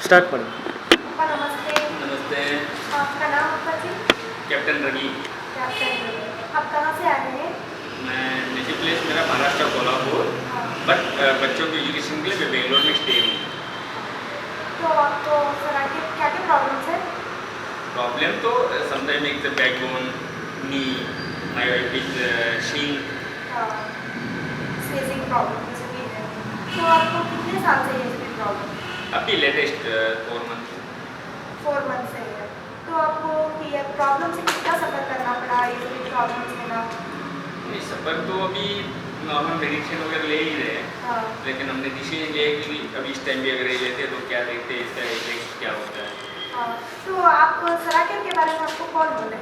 Start करें। अप्पा नमस्ते। नमस्ते। आपका नाम अप्पा जी? कैप्टन रवि। कैप्टन रवि। आप कहाँ से आए हैं? मैं नेटिव प्लेस मेरा महाराष्ट्र कोल्हापुर, बट बच्चों के एजुकेशन के लिए मैं बेंगलोर में स्टे हूँ। तो आपको सर आगे क्या क्या प्रॉब्लम्स है? प्रॉब्लम तो समटाइम एक backbone, knee, my wife is शिंक। स्लीजिंग प्रॉब्लम जैसे भी है। तो आपको कितने साल से ये सभी प्रॉब्लम? अभी लेटेस्ट 4 मंथ। 4 मंथ से है। तो आपको ये प्रॉब्लम से कितना सफ़र करना पड़ा ये सभी प्रॉब्लम्स में ना? नहीं, सफ़र तो अभी नॉर्मल मेडिसिन वगैरह ले ही रहे हैं, हाँ। लेकिन हमने डिसीजन लिया है कि अभी इस टाइम भी अगर ये लेते तो क्या देखते हैं, इसका इफेक्ट क्या होता है। हाँ। तो आप सराकेर के बारे में आपको कौन बोले?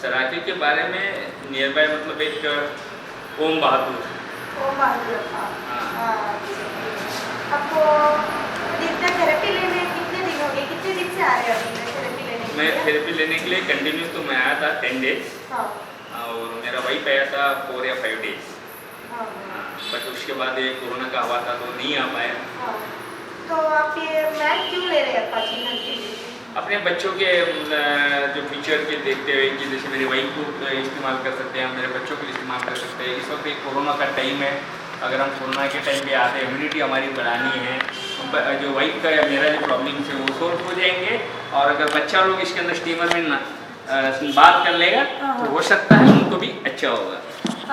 सराके के बारे में नियर बाय मतलब एक ओम बहादुर। ओम बहादुर अप्पा। हाँ। आपको इतना थेरेपी लेने कितने दिन हो गए? कितने दिन से आ रहे हैं अभी थेरेपी लेने के मैं लिए? थेरेपी लेने के लिए कंटिन्यू तो मैं आया था 10 डेज, हाँ। और मेरा वाइफ आया था 4 या 5 डेज। हाँ। बट उसके बाद ये कोरोना का हुआ था तो नहीं आ पाया। हाँ। तो आप ये मैट क्यों ले रहे हैं अप्पा जी घर के लिए? अपने बच्चों के जो फ्यूचर के देखते हुए कि जैसे मेरे वाइफ को इस्तेमाल कर सकते हैं, मेरे बच्चों को इस्तेमाल कर सकते हैं। इस वक्त एक कोरोना का टाइम है, अगर हम कोरोना के टाइम पे आते हैं, इम्यूनिटी हमारी बढ़ानी है, जो वाइफ का या मेरा जो प्रॉब्लम है वो सॉल्व हो जाएंगे। और अगर बच्चा लोग इसके अंदर स्टीमर में बात कर लेगा तो हो सकता है उनको भी अच्छा होगा।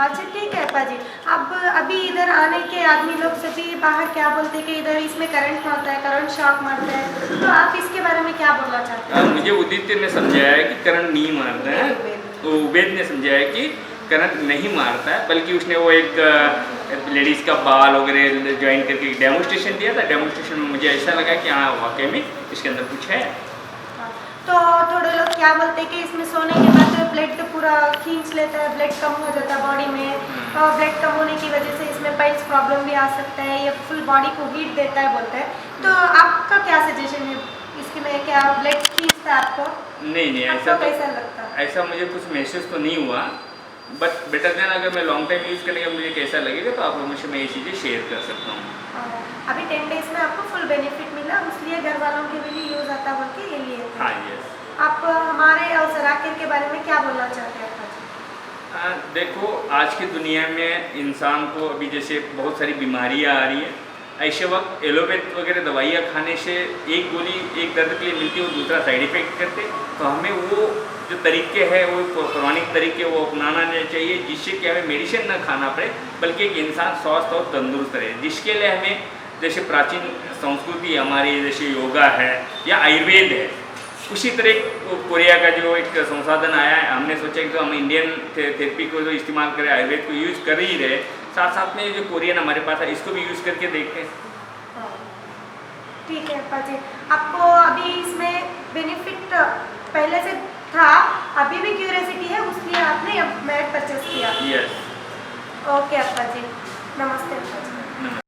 अच्छा ठीक है अप्पा जी। अब अभी इधर आने के आदमी लोग सभी बाहर क्या बोलते हैं कि इधर इसमें करंट मारता है, करंट शॉक मारता है, तो आप इसके बारे में क्या बोलना चाहते हैं? मुझे उदित्य ने समझाया है कि करंट नहीं मारता है, तो उबेद ने समझाया है कि करंट नहीं मारता है, बल्कि उसने वो एक लेडीज़ का बाल वगैरह ज्वाइन करके डेमोस्ट्रेशन दिया था। डेमोस्ट्रेशन में मुझे ऐसा लगा कि हाँ वाकई में इसके अंदर कुछ है। तो थोड़े लोग क्या बोलते हैं कि इसमें सोने के बाद ब्लड तो पूरा खींच लेता है, ब्लड कम हो जाता है बॉडी में, और ब्लड कम होने की वजह से इसमें पाइल्स प्रॉब्लम भी आ सकता है, ये फुल बॉडी को हीट देता है बोलते हैं। तो आपका क्या सजेशन है इसके में? क्या ब्लड खींचता है आपको? नहीं, आपको कैसा लगता है? ऐसा मुझे कुछ महसूस तो नहीं हुआ, बट बेटर देन अगर मैं लॉन्ग टाइम यूज़ करने का मुझे कैसा लगेगा तो आप लोगों से मैं ये चीज़ें शेयर कर सकता हूँ। अभी 10 डेज में आपको फुल बेनिफिट मिला, इसलिए घर वालों के भी यूज़ आता बोल के ये लिए थे। हाँ, यस। आप हमारे और सराकेर के बारे में क्या बोलना चाहते हैं अप्पा जी? देखो, आज की दुनिया में इंसान को अभी जैसे बहुत सारी बीमारियां आ रही है, ऐसे वक्त एलोपैथ वगैरह दवाइयाँ खाने से एक गोली एक दर्द के लिए मिलती है, वो दूसरा साइड इफेक्ट करते, तो हमें वो जो तरीके हैं वो पौराणिक तरीके वो अपनाना चाहिए, जिससे कि हमें मेडिसिन ना खाना पड़े, बल्कि एक इंसान स्वस्थ और तंदुरुस्त रहे। जिसके लिए हमें जैसे प्राचीन संस्कृति हमारी जैसे योगा है या आयुर्वेद है, उसी तरह कोरिया का जो एक संसाधन आया है, हमने सोचा कि हम इंडियन थेरेपी को जो इस्तेमाल करें, आयुर्वेद को यूज़ कर ही रहे, साथ साथ में जो कोरियन हमारे पास है इसको भी यूज़ करके देखते हैं। ठीक है अप्पा जी। आपको अभी इसमें बेनिफिट पहले से था, अभी भी क्यूरियोसिटी है, उसलिए आपने अब मैट परचेस किया? यस। ओके अप्पा जी, नमस्ते अप्पा जी।